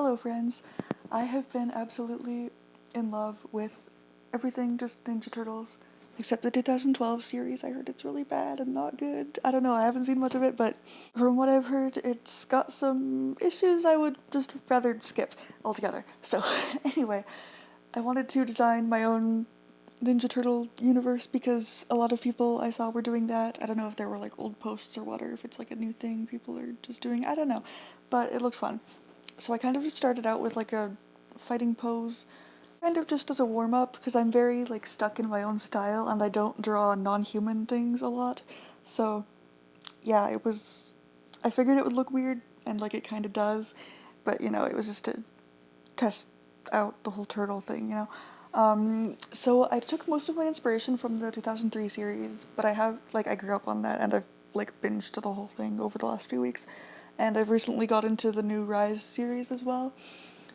Hello friends, I have been absolutely in love with everything just Ninja Turtles, except the 2012 series. I heard it's really bad and not good. I don't know, I haven't seen much of it, but from what I've heard, it's got some issues I would just rather skip altogether. So anyway, I wanted to design my own Ninja Turtle universe because a lot of people I saw were doing that. I don't know if there were like old posts or what, or if it's like a new thing people are just doing. I don't know, but it looked fun. So I kind of just started out with like a fighting pose, kind of just as a warm up because I'm very like stuck in my own style and I don't draw non-human things a lot. So yeah, I figured it would look weird and like it kind of does, but it was just to test out the whole turtle thing, so I took most of my inspiration from the 2003 series, but I grew up on that and I've like binged the whole thing over the last few weeks. And I've recently got into the new Rise series as well,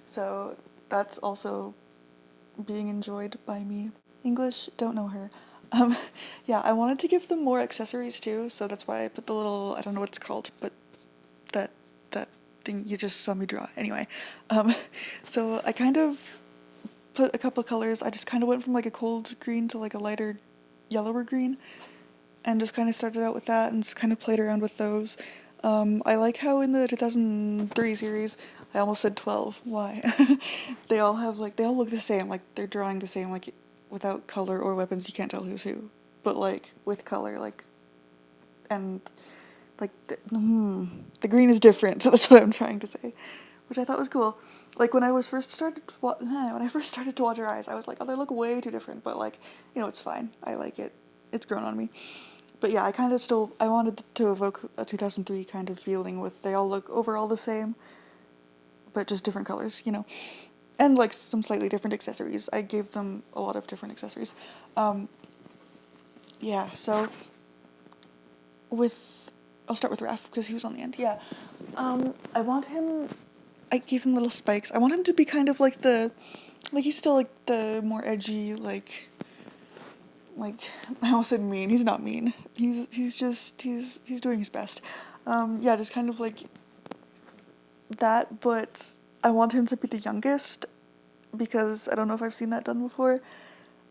so that's also being enjoyed by me. English, don't know her. Um, yeah, I wanted to give them more accessories too, so that's why I put the little, I don't know what it's called, but that that thing you just saw me draw. Anyway, um, so I kind of put a couple of colors. I just kind of went from like a cold green to like a lighter yellower green, and just kind of started out with that and just kind of played around with those. I like how in the 2003 series, I almost said 12. Why? They all look the same. Like they're drawing the same. Like without color or weapons, you can't tell who's who. But like with color, and the green is different. So that's what I'm trying to say, which I thought was cool. Like when I first started to watch Her Eyes, I was like, oh, they look way too different. But it's fine. I like it. It's grown on me. But yeah, I wanted to evoke a 2003 kind of feeling with they all look overall the same, but just different colors. And like some slightly different accessories. I gave them a lot of different accessories. Yeah, so I'll start with Raph because he was on the end. Yeah. I gave him little spikes. I want him to be kind of he's still like the more edgy, like I almost said mean. He's not mean. He's doing his best. Yeah, just kind of like that, but I want him to be the youngest because I don't know if I've seen that done before.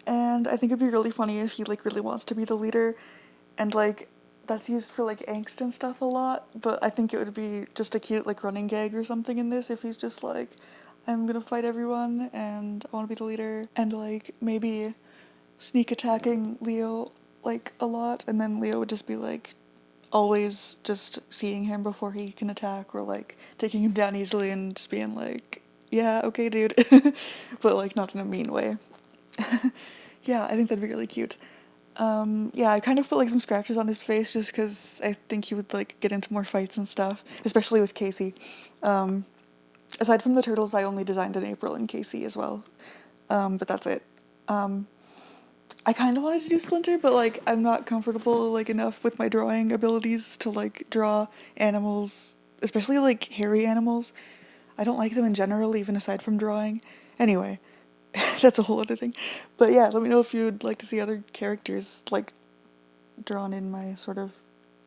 And I think it'd be really funny if he like really wants to be the leader and that's used for like angst and stuff a lot, but I think it would be just a cute like running gag or something in this if he's just like, I'm gonna fight everyone and I wanna be the leader, and like maybe sneak attacking Leo like a lot, and then Leo would just be like always just seeing him before he can attack, or like taking him down easily and just being like, yeah, okay, dude. But like not in a mean way. Yeah, I think that'd be really cute. Yeah, I kind of put like some scratches on his face just because I think he would like get into more fights and stuff, especially with Casey. Aside from the turtles, I only designed an April and Casey as well, but that's it. I kind of wanted to do Splinter, but like I'm not comfortable like enough with my drawing abilities to like draw animals, especially like hairy animals. I don't like them in general, even aside from drawing. Anyway, that's a whole other thing. But yeah, let me know if you'd like to see other characters like drawn in my sort of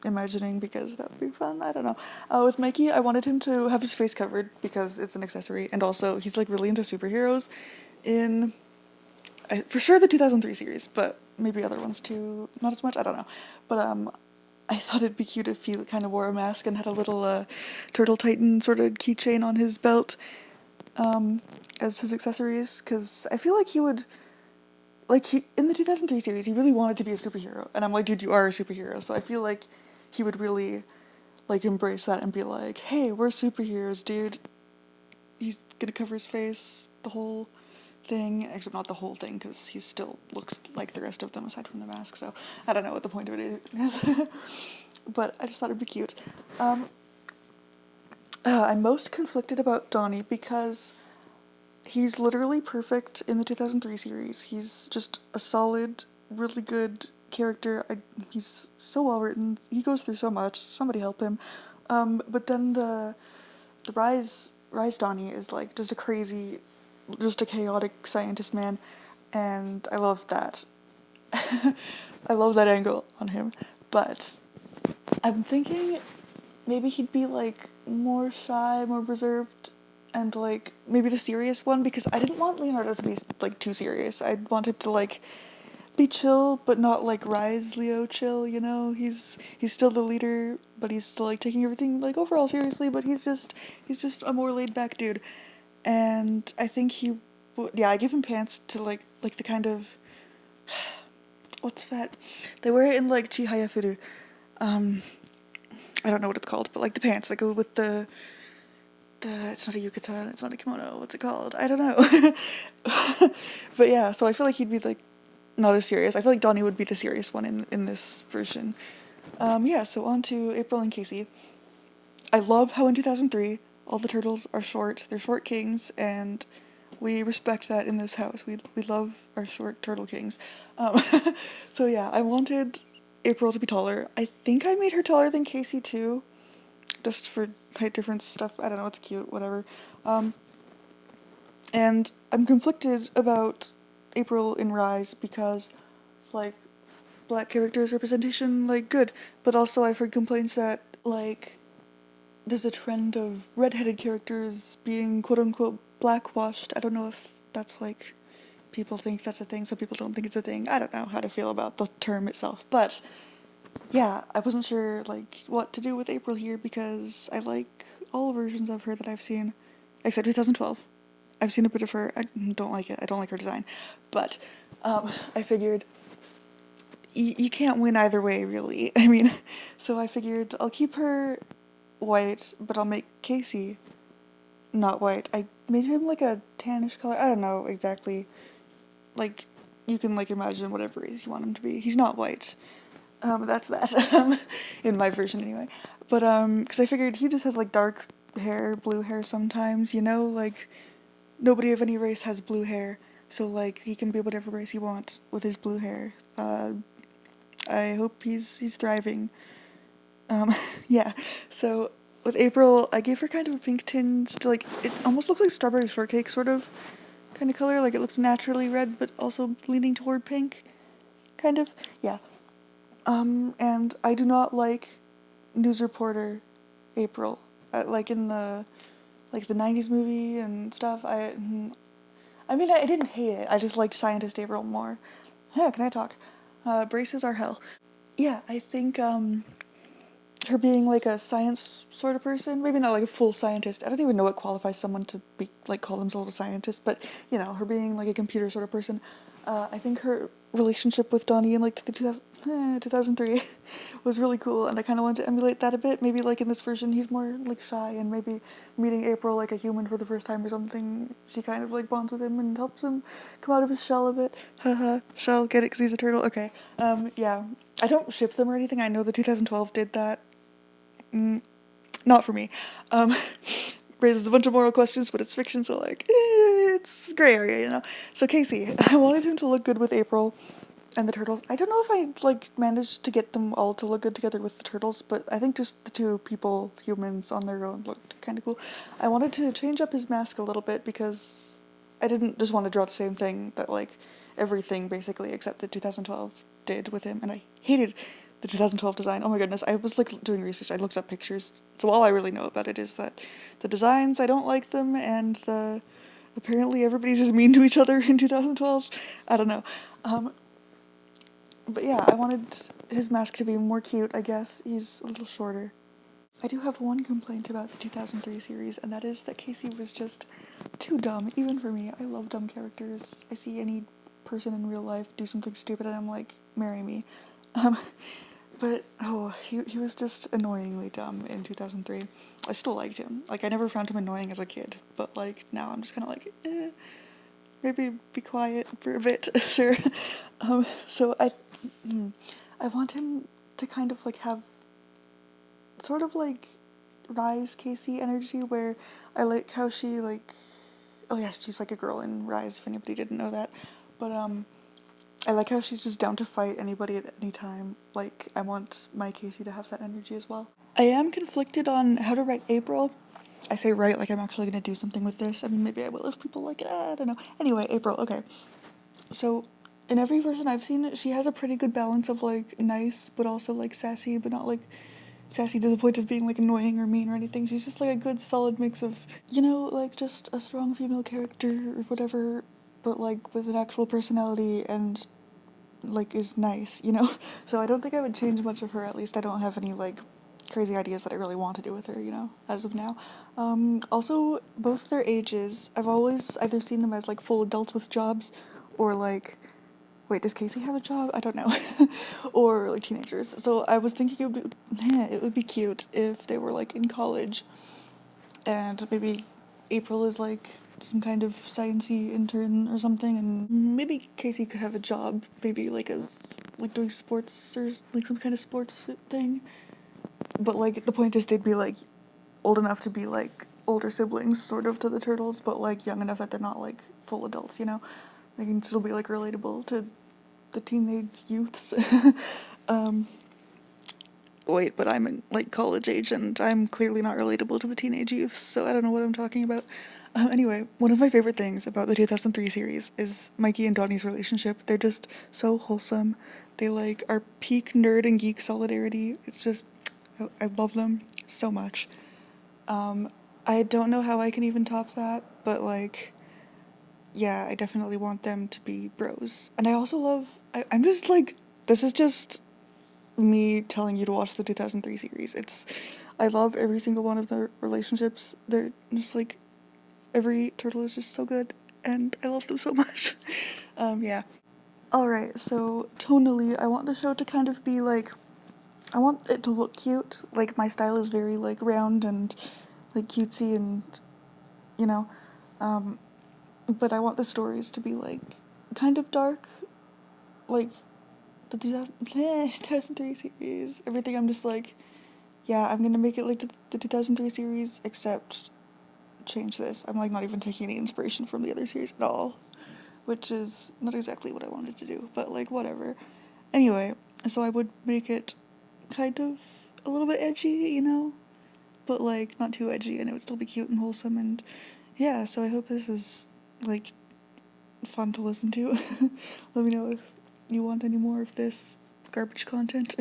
imagining, because that would be fun. I don't know. With Mikey, I wanted him to have his face covered because it's an accessory, and also he's like really into superheroes in for sure the 2003 series, but maybe other ones too, not as much, I don't know. But I thought it'd be cute if he kind of wore a mask and had a little Turtle Titan sort of keychain on his belt as his accessories, because I feel like he would, in the 2003 series, he really wanted to be a superhero, and I'm like, dude, you are a superhero, so I feel like he would really, like, embrace that and be like, hey, we're superheroes, dude. He's gonna cover his face, the whole thing, except not the whole thing, because he still looks like the rest of them aside from the mask, so I don't know what the point of it is. But I just thought it'd be cute. I'm most conflicted about Donnie because he's literally perfect in the 2003 series. He's just a solid, really good character. He's so well written. He goes through so much. Somebody help him. But then the Rise Donnie is like just a crazy, just a chaotic scientist man, and I love that. I love that angle on him. But I'm thinking maybe he'd be like more shy, more reserved, and like maybe the serious one, because I didn't want Leonardo to be like too serious. I'd want him to like be chill, but not like Rise Leo chill, you know? He's still the leader, but he's still like taking everything like overall seriously, but he's just a more laid back dude. And I think yeah, I give him pants to like the kind of what's that? They wear it in like Chihaya Furu. Um I don't know what it's called, but like the pants that go with the it's not a yukata, it's not a kimono, what's it called? I don't know. But yeah, so I feel like he'd be like not as serious. I feel like Donnie would be the serious one in this version. Yeah, so on to April and Casey. I love how in 2003 all the turtles are short. They're short kings, and we respect that in this house. We love our short turtle kings. Um, so yeah, I wanted April to be taller. I think I made her taller than Casey too, just for height difference stuff. I don't know, it's cute, whatever. And I'm conflicted about April in Rise because, like, black characters representation, like, good, but also I've heard complaints that, like, there's a trend of redheaded characters being quote-unquote blackwashed. I don't know if that's, like, people think that's a thing, some people don't think it's a thing. I don't know how to feel about the term itself, but yeah, I wasn't sure, like, what to do with April here because I like all versions of her that I've seen, except 2012. I've seen a bit of her. I don't like it. I don't like her design. But I figured you can't win either way, really. I mean, so I figured I'll keep her white, but I'll make Casey not white. I made him like a tannish color. I don't know exactly. Like, you can like imagine whatever race you want him to be. He's not white. That's that. In my version anyway. But because I figured he just has like dark hair, blue hair sometimes, you know, like nobody of any race has blue hair, so like he can be whatever race he wants with his blue hair. I hope he's thriving. Yeah. So with April, I gave her kind of a pink tinge to like it almost looks like strawberry shortcake sort of kind of color. Like it looks naturally red, but also leaning toward pink, kind of. Yeah. And I do not like news reporter April. Like in the 90s movie and stuff. I mean, I didn't hate it. I just liked Scientist April more. Yeah, can I talk? Braces are hell. Yeah, I think her being like a science sort of person, maybe not like a full scientist. I don't even know what qualifies someone to be like call themselves a scientist, but you know, her being like a computer sort of person. I think her relationship with Donnie in like the 2003 was really cool, and I kind of want to emulate that a bit. Maybe like in this version, he's more like shy, and maybe meeting April like a human for the first time or something, she kind of like bonds with him and helps him come out of his shell a bit. Haha, shell, get it? 'Cause he's a turtle. Okay. Yeah. I don't ship them or anything. I know the 2012 did that. Not for me. Raises a bunch of moral questions, but it's fiction, so like, it's gray area, you know? So Casey, I wanted him to look good with April and the turtles. I don't know if I like managed to get them all to look good together with the turtles, but I think just the two people, humans on their own, looked kind of cool. I wanted to change up his mask a little bit because I didn't just want to draw the same thing that like everything basically except the 2012 did with him, and I hated the 2012 design. Oh my goodness, I was like doing research. I looked up pictures. So all I really know about it is that the designs, I don't like them, and apparently everybody's just mean to each other in 2012. I don't know. But yeah, I wanted his mask to be more cute, I guess. He's a little shorter. I do have one complaint about the 2003 series, and that is that Casey was just too dumb, even for me. I love dumb characters. I see any person in real life do something stupid and I'm like, marry me. But, he was just annoyingly dumb in 2003. I still liked him. Like, I never found him annoying as a kid, but, like, now I'm just kind of like, maybe be quiet for a bit, sir. So I want him to kind of, like, have sort of, like, Rise Casey energy, where I like how she, like, oh yeah, she's like a girl in Rise, if anybody didn't know that, but, I like how she's just down to fight anybody at any time. Like, I want my Casey to have that energy as well. I am conflicted on how to write April. I say write like I'm actually going to do something with this. I mean, maybe I will if people like it. I don't know. Anyway, April, okay. So, in every version I've seen, she has a pretty good balance of, like, nice, but also, like, sassy, but not, like, sassy to the point of being like annoying or mean or anything. She's just like a good solid mix of, you know, like just a strong female character or whatever, but like with an actual personality and like is nice, you know? So I don't think I would change much of her. At least I don't have any like crazy ideas that I really want to do with her, you know, as of now. Also, both their ages, I've always either seen them as like full adults with jobs or like, wait, does Casey have a job? I don't know. Or like teenagers. So I was thinking it would be cute if they were like in college and maybe April is like some kind of sciencey intern or something, and maybe Casey could have a job, maybe like as like doing sports or like some kind of sports thing. But like the point is they'd be like old enough to be like older siblings sort of to the turtles, but like young enough that they're not like full adults, you know? They can still be like relatable to the teenage youths. um Wait, but I'm in like college age and I'm clearly not relatable to the teenage youth, so I don't know what I'm talking about. Anyway, one of my favorite things about the 2003 series is Mikey and Donnie's relationship. They're just so wholesome. They like are peak nerd and geek solidarity. It's just, I love them so much. I don't know how I can even top that, but like, yeah, I definitely want them to be bros. And I also love, I'm just like, this is just me telling you to watch the 2003 series. I love every single one of their relationships. They're just like, every turtle is just so good, and I love them so much. Yeah. Alright, so tonally, I want the show to kind of be like, I want it to look cute. Like, my style is very like round and like cutesy and, you know, but I want the stories to be like kind of dark, like the 2003 series. Everything I'm just like, yeah, I'm gonna make it like the 2003 series, except change this. I'm like not even taking any inspiration from the other series at all, which is not exactly what I wanted to do, but like whatever. Anyway, so I would make it kind of a little bit edgy, you know, but like not too edgy, and it would still be cute and wholesome, and yeah, so I hope this is like fun to listen to. Let me know if you want any more of this garbage content.